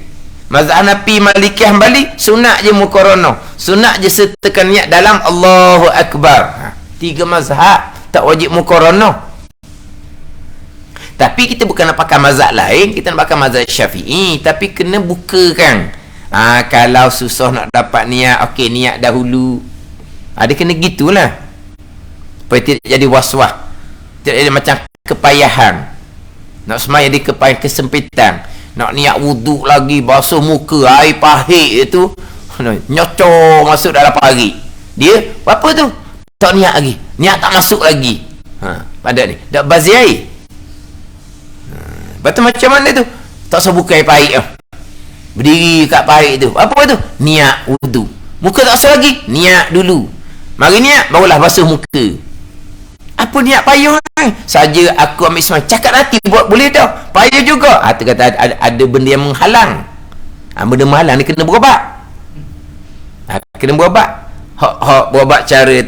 Mazhab Hanafi, Maliki, Hanbali sunat je muqaranah. Sunat je sertakan niat dalam Allahu Akbar. 3 mazhab tak wajib muqaranah. Tapi kita bukan nak pakai mazhab lain, kita nak pakai mazhab Syafi'i, tapi kena bukakan. Kalau susah nak dapat niat, okey niat dahulu. Dia kena gitulah. supaya tidak jadi was-was, tidak jadi macam kepayahan. Nak semaya di kepayahan, kesempitan, nak niat wuduk lagi, basuh muka, air pahit itu nyocor masuk dalam pagi. Dia apa tu? Tak niat lagi, niat tak masuk lagi. Pada ni dak bazi air. Betul macam mana tu? Tak usah buka air pahit tu. Berdiri kat pahit tu. Apa tu? Niat wuduk. Muka tak usah lagi, niat dulu. Mari niat, barulah basuh muka. Apa niat payung ni? Saja aku ambil semua. Cakap nanti buat boleh dah. Payung juga. Tu kata ada benda yang menghalang. Benda menghalang ni kena berubat. Kena berubat. Hak berubat cara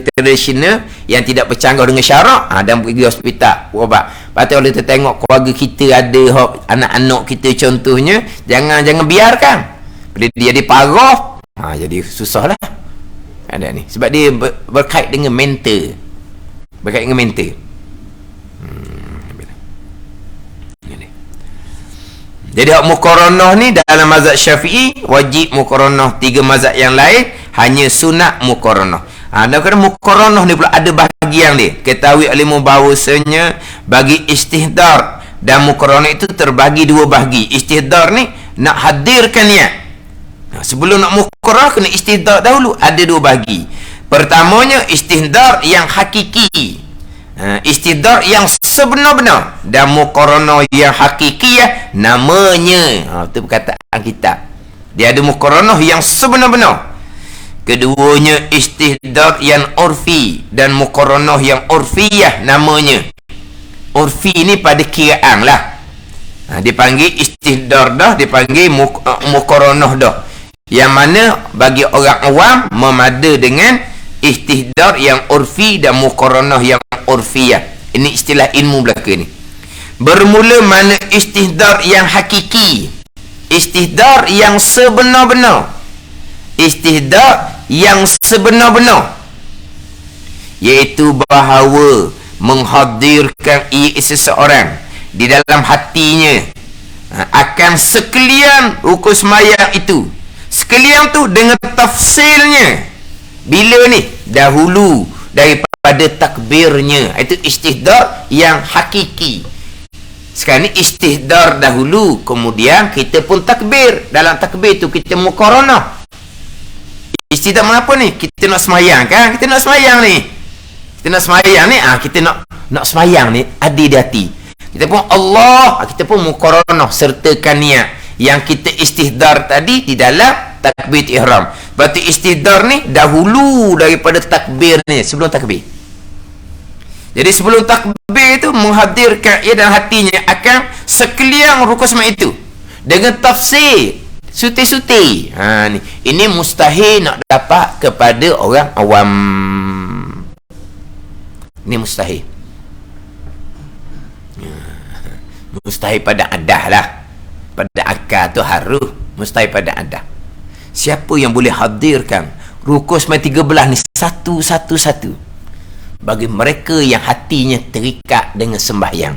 tradisional yang tidak bercanggah dengan syarak, dan pergi hospital berubat. Patut kalau kita tengok keluarga kita ada anak-anak kita contohnya, jangan biarkan bila dia diparah, jadi susah lah. Ada ni sebab dia berkait dengan mental, Jadi hak muqaranah ni dalam mazhab Syafi'i wajib muqaranah. 3 mazhab yang lain hanya sunat muqaranah. Dan kerana muqaranah ni pula ada bahagian dia. Ketahui ilmu bahawasanya bagi istihdar dan muqaranah itu terbagi 2 bahagi. Istihdar ni nak hadirkan niat. Sebelum nak muqaranah kena istihdar dahulu. Ada 2 bahagi. Pertamanya istihdar yang hakiki. Istihdar yang sebenar-benar, dan muqaranah yang hakikiyah namanya. Itu perkataan kitab. Dia ada muqaranah yang sebenar-benar. Keduanya istihdar yang urfi dan muqaranah yang urfiyah namanya. Urfi ni pada kiraan lah. Dipanggil istihdar dah, dipanggil muqaranah dah. Yang mana bagi orang awam memada dengan istihdar yang urfi dan muqaranah yang urfiyah. Ini istilah ilmu belaka ni. Bermula mana istihdar yang hakiki, istihdar yang sebenar-benar, istihdar yang sebenar-benar, iaitu bahawa menghadirkan ia seseorang di dalam hatinya akan sekalian rukun sembahyang itu, sekalian tu dengan tafsilnya. Bila ni? Dahulu daripada takbirnya. Itu istihdar yang hakiki. Sekarang ni istihdar dahulu, kemudian kita pun takbir. Dalam takbir tu kita muqaranah. Istihdar apa ni? Kita nak semayang kan? Kita nak semayang ni. Kita nak semayang ni ada di hati. Kita pun Allah, kita pun muqaranah sertakan niat yang kita istihdar tadi di dalam takbir ihram. Berarti istihdar ni dahulu daripada takbir ni, sebelum takbir. Jadi sebelum takbir itu menghadirkan ia dalam hatinya akan sekalian rukun sembahyang itu dengan tafsir suti-suti. Ni ini mustahil nak dapat kepada orang awam. Ini mustahil. Mustahil pada adah lah. Pada akal tu harus. Mustahil pada adah. Siapa yang boleh hadirkan rukun sembahyang 13 ni satu-satu bagi mereka yang hatinya terikat dengan sembahyang.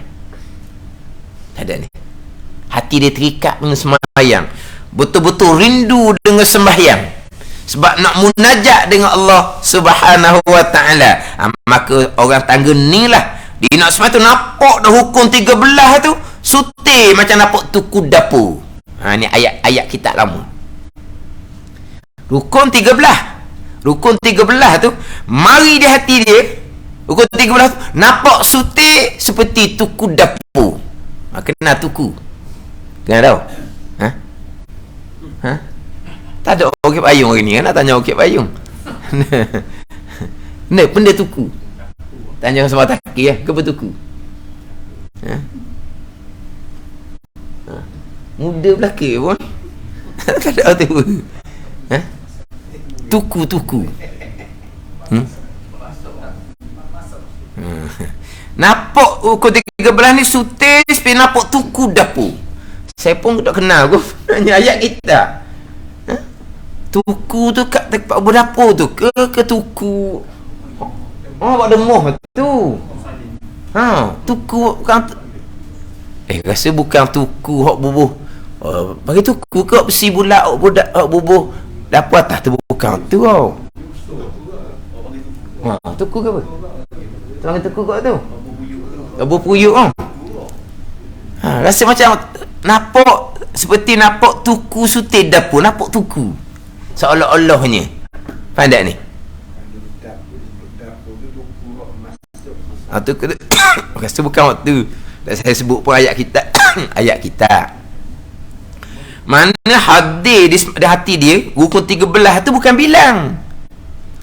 Ada ni. Hati dia terikat dengan sembahyang. Betul-betul rindu dengan sembahyang. Sebab nak munajat dengan Allah Subhanahu wa ta'ala. Maka orang tangga ni lah. Dia nak sembahyang tu nampak dah hukum 13 tu. Sutir macam nampak tuku dapur. Ni ayat-ayat kitab lama. Rukun 13 tu mari di hati dia. Rukun 13 tu nampak sutir seperti tuku dapur. Kena tuku. Kena tahu? Tak ada okey payung hari ni kan? Nak tanya okey payung. Ni benda tuku. Tanya sama taki ke bertuku. Muda belaka pun. Tak ada tu. Tuku. Nampak ukur 13 ni sutir seperti nampak tuku dapur. Saya pun tak kenal aku. Nanya ayat kita. Tuku tu kat tempat berdapur tu ke tuku? Buat demoh tu. Tuku bukan rasa bukan tuku hok bubuh. Bagi tuku ke hok besi bulat hok budak hok bubuh dapur atas tu bukan tu. Tuku ke apa? Tulang tuku kat tu. Abu puyuk rasa macam nampak seperti nampak tuku sutir dapur, nampak tuku seolah-olahnya. Faham tak ni? Tuku tu rasa bukan waktu saya sebut pun ayat kita ayat kita mana hadir di hati dia rukun 13 tu bukan bilang,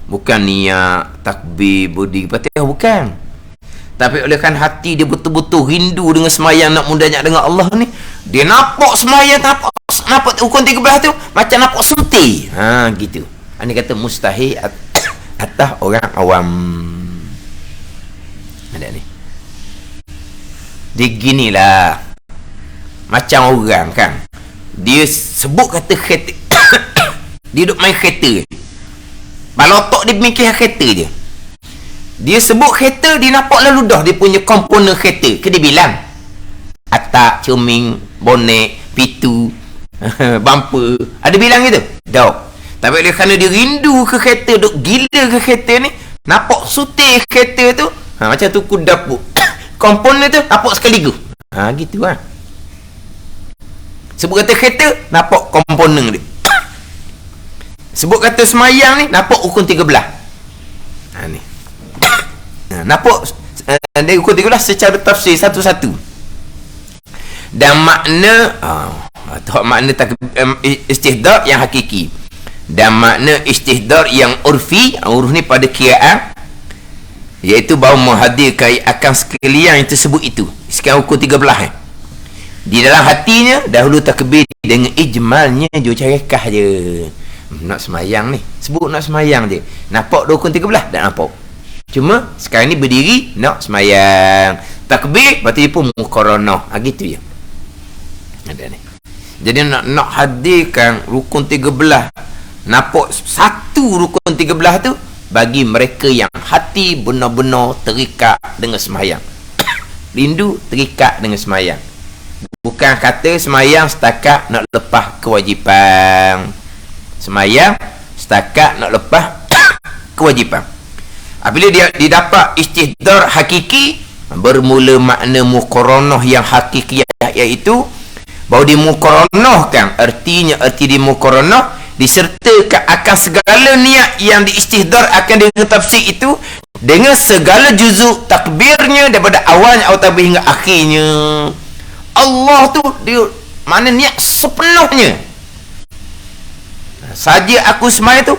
bukan niat takbir budi fatihah, bukan. Tapi oleh kan hati dia betul-betul rindu dengan semayang nak mudahnya dengan Allah ni, dia nampak semayang, nampak rukun 13 tu macam nampak suti. Gitu. Ini kata mustahil atas orang awam. Ada ni. Dia ginilah macam orang kan, dia sebut kata kereta dia duduk main kereta, balotok dia mikir kereta je. Dia sebut kereta, dia nampak lalu dah dia punya komponen kereta. Ke dia bilang atap, cermin, bonet, pitu, bumper, ada bilang gitu? Tak. Tapi oleh kerana dia rindu ke kereta, duk gila ke kereta ni, nampak sutir kereta tu, macam tuku dapur komponen tu nampak sekaligus. Gitu lah. Sebut kata kereta, nampak komponen dia. Sebut kata semayang ni, nampak rukun 13. Ni. Nampak dari rukun 13 secara tafsir satu-satu. Dan makna makna istihdar yang hakiki. Dan makna istihdar yang urfi, uruf ni pada kiraan, iaitu bahawa menghadirkan akan sekalian yang tersebut itu. Sekarang rukun 13 di dalam hatinya dahulu takbir dengan ijmalnya je, carekah je. Nak semayang ni, sebut nak semayang je, nampak rukun 13 tak nampak. Cuma sekarang ni berdiri nak semayang, takbir berarti pun muqaranah. Gitu je. Ada ni. Jadi nak hadirkan rukun 13, nampak satu rukun 13 tu bagi mereka yang hati benar-benar terikat dengan semayang. Rindu terikat dengan semayang. Bukan kata semayang setakat nak lepas kewajipan. Semayang setakat nak lepas kewajipan. Apabila dia dapat istihdar hakiki, bermula makna muqaranah yang hakiki, iaitu bahawa dimuqaranahkan, arti di muqaranah disertakan akan segala niat yang diistihdar akan dengan tafsir itu dengan segala juzuk takbirnya daripada awalnya atau takbir hingga akhirnya. Allah tu dia mana niat sepenuhnya. Saja aku semaya tu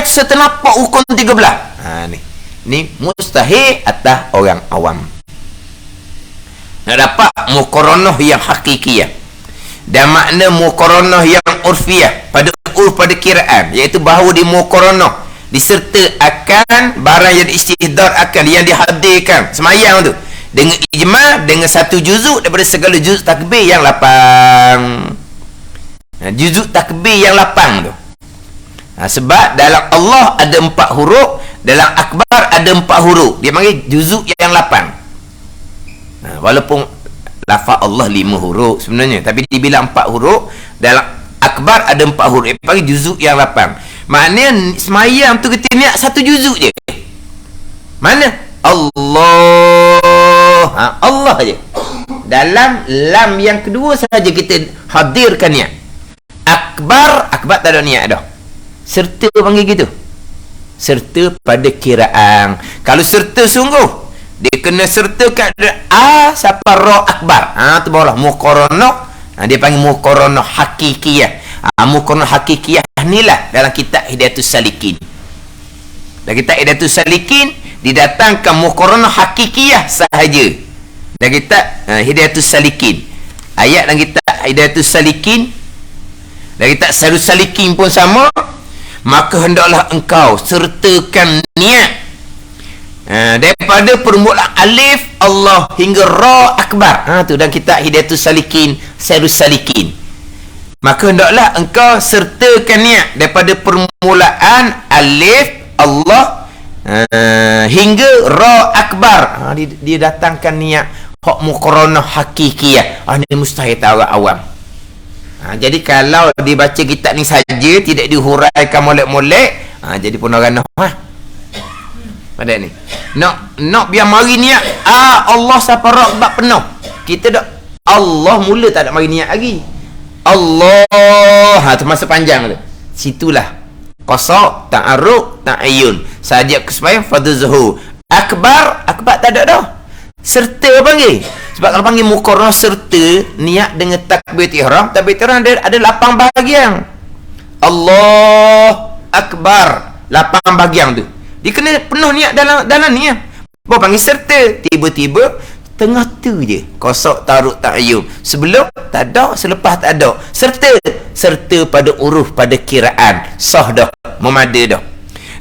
setenapak rukun 13. Ni mustahil atas orang awam. Nak dapat muqaranah yang hakikiyah. Dan makna muqaranah yang urfiyah pada kiraan, iaitu bahawa di muqaranah diserta akan barang yang istihdar akan yang dihadirkan semayang tu dengan ijma, dengan satu juzuk daripada segala juzuk takbir yang lapang. Juzuk takbir yang lapang tu. Sebab dalam Allah ada 4 huruf, dalam akbar ada 4 huruf. Dia panggil juzuk yang lapang. Walaupun lafaz Allah 5 huruf sebenarnya, tapi dibilang 4 huruf. Dalam akbar ada 4 huruf. Dia panggil juzuk yang lapang. Maknanya semayang tu kita niat satu juzuk je. Mana? Allah. Allah je. Dalam lam yang kedua saja kita hadirkan niat. Akbar tak ada niat dah. Serta panggil gitu. Serta pada kiraan. Kalau serta sungguh, dia kena sertakan siapa ra akbar. Tu barulah muqaranah. Dia panggil muqaranah hakikiyah. Muqaranah hakikiyah inilah dalam kitab Hidayatus Salikin. Dalam kitab Hidayatus Salikin didatangkan muqaranah hakikiyah sahaja. Dalam kitab Hidayatus Salikin. Ayat dalam kitab Hidayatus Salikin, dalam kitab Sarus Salikin pun sama. Maka hendaklah engkau sertakan niat daripada permulaan alif Allah hingga ra akbar. Tu dalam kitab Hidayatus Salikin, Sarus Salikin. Maka hendaklah engkau sertakan niat daripada permulaan alif Allah hingga ra akbar. Dia datangkan niat hak muqaranah hakikiyah. Ini mustahil tahu awam. Jadi kalau dibaca kitab ni saja, tidak dihuraikan molek-molek, jadi pun orang pada ni. Nak biar mari niat. Allah siapa rakbat penuh. Kita dak Allah mula tak ada mari niat lagi. Allah tu masa panjang tu. Situlah qasa, ta'arruq, ta'ayyun. Saja kesembahyang fardhu zuhur. Akbar tak ada dah. Serta panggil. Sebab kalau panggil muqarrarah serta niat dengan takbiratul ihram, takbiratul ihram ada 8 bahagian. Allah Akbar 8 bahagian tu. Dia kena penuh niat dalam ni ya. Bawa panggil serta. Tiba-tiba tengah tu je qasa, ta'arruq, ta'ayyun. Sebelum tak ada, selepas tak ada. Serta pada uruf, pada kiraan. Sah dah, memada dah.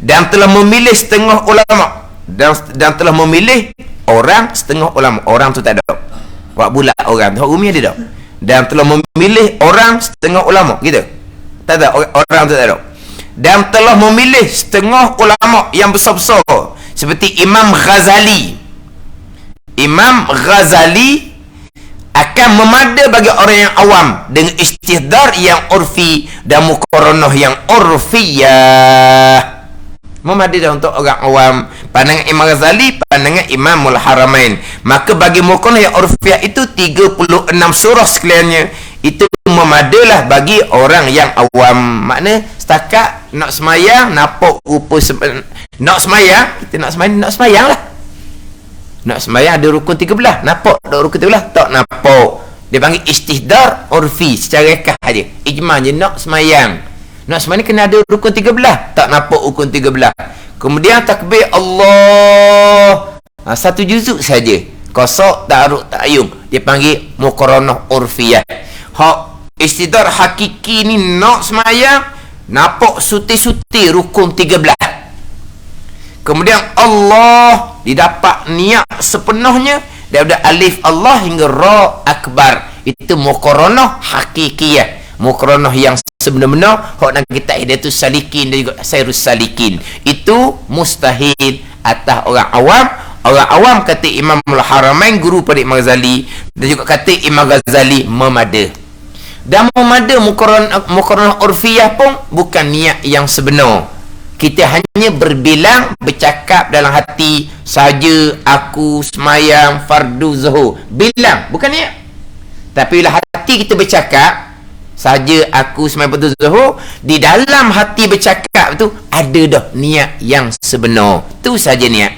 Dan telah memilih setengah ulama. Dan telah memilih orang setengah ulama. Orang tu tak ada. Buat bulat orang tu umi ada tak? Dan telah memilih orang setengah ulama gitu. Tak ada, orang tu tak ada. Dan telah memilih setengah ulama yang besar-besar seperti Imam Ghazali akan memada bagi orang yang awam dengan istihdar yang urfi dan muqaranah yang urfiyah. Memada dah untuk orang awam. Pandangan Imam Ghazali, pandangan Imamul Haramain. Maka bagi muqaranah yang urfiyah itu 36 surah sekaliannya. Itu memadalah bagi orang yang awam. Makna setakat nak semayang, nampak rupa nak semayang, kita nak semayang lah. Nak semayang ada rukun 13, nampak ada rukun 13? Tak nampak. Dia panggil istihdar urfi, secara rekah aja. Ijma je nak semayang. Nak semayang ni kena ada rukun 13, tak nampak rukun 13. Kemudian takbir Allah, satu juzuk saja. Qasa, ta'arruq, ta'ayyun. Dia panggil muqaranah urfiyah. Hak istihdar hakiki ni nak semayang, nampak suti-suti rukun 13. Kemudian Allah didapat niat sepenuhnya daripada alif Allah hingga ra akbar. Itu muqaranah hakikiyah, muqaranah yang sebenar-benar. Hak nak kita hidayatus salikin dan juga sairus salikin. Itu mustahil atas orang awam. Orang awam kata Imamul Haramain, guru pada Imam Ghazali, dan juga kata Imam Ghazali memada. Dan memada muqaranah urfiyah pun bukan niat yang sebenar. Kita hanya berbilang, bercakap dalam hati saja aku semayang fardu zuhur. Bilang, bukan niat. Tapi bila hati kita bercakap saja aku semayang fardu zuhur, di dalam hati bercakap tu ada dah niat yang sebenar. Tu saja niat.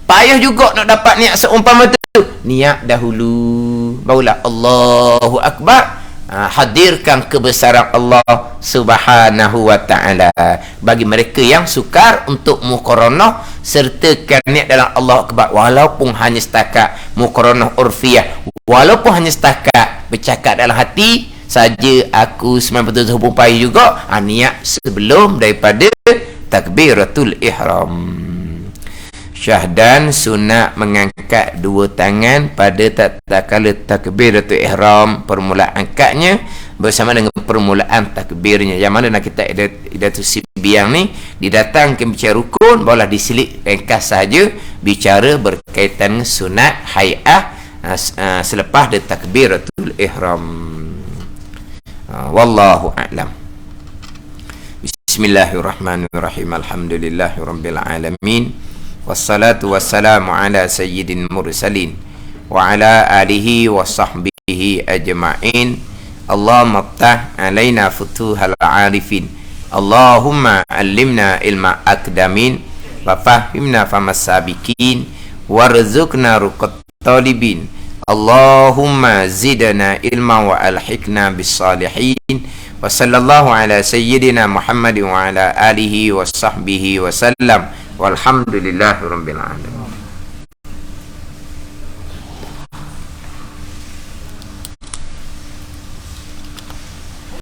Payah juga nak dapat niat seumpama tu. Niat dahulu, barulah Allahu Akbar. Hadirkan kebesaran Allah Subhanahu wa ta'ala. Bagi mereka yang sukar untuk muqaranah, sertakan niat dalam Allah Akbar, walaupun hanya setakat muqaranah urfiyah, walaupun hanya setakat bercakap dalam hati saja aku sembahyang fardu zuhur pun payah juga. Niat sebelum daripada takbiratul ihram. Syahdan sunat mengangkat dua tangan pada tatkala takbiratul ihram, permulaan angkatnya bersama dengan permulaan takbirnya. Yang mana nak kita idatus sibiang ni didatangkan bicara rukun, barulah disilik ringkas saja bicara berkaitan sunat hay'ah selepas dari takbiratul ihram. Wallahu a'lam. Bismillahirrahmanirrahim. Alhamdulillahirabbil alamin. Wassalatu wassalamu ala sayyidin mursalin wa ala alihi wa sahbihi ajma'in. Allahumma ftah alaina futuhal arifin. Allahumma allimna ilma akdamin wa fahimna famas sabiqin warzuqna ruqat talibin. Allahumma zidna ilma wa alhiqna bis salihin. Wa sallallahu ala sayyidina Muhammadin wa ala alihi wa sahbihi wa sallam. Walhamdulillahirabbil alamin.